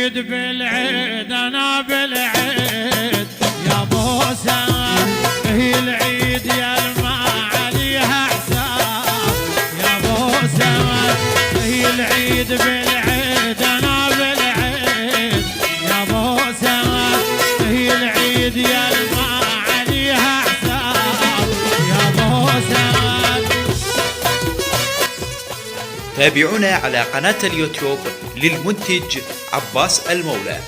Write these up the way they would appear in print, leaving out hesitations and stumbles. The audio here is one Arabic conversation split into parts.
العيد بالعيد انا بالعيد يا ابو سمد، هي العيد يا الما عليها حساب يا ابو سمد، هي العيد بالعيد انا بالعيد يا ابو سمد، هي العيد يا الما عليها حساب يا ابو سمد. تابعونا على قناة اليوتيوب للمنتج عباس المولى.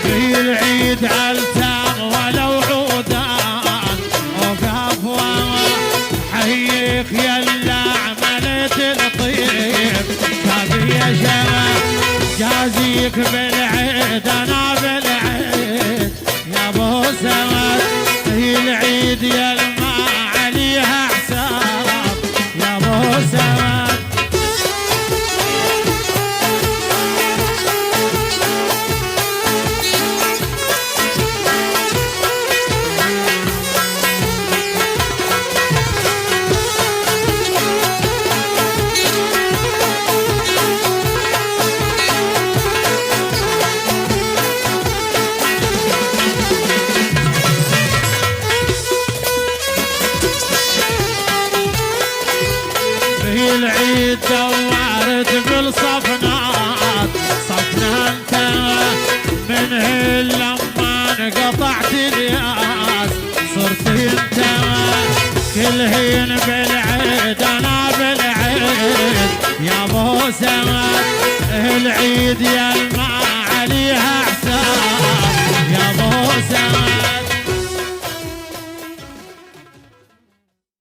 في العيد علتان ولو عودان وقف حييك يلا عملت الطيب كافي يا شباب، جازيك بالعيد انا بالعيد يا ابو سمد، هي العيد يا الما عليها حساب يا ابو سمد. العيد دورت بالصفنات صفنا انت من لما انقطعت الياس، صرت انت كل هين بالعيد انا بالعيد يا ابو سمد، العيد يا الما عليها حساب يا ابو سمد.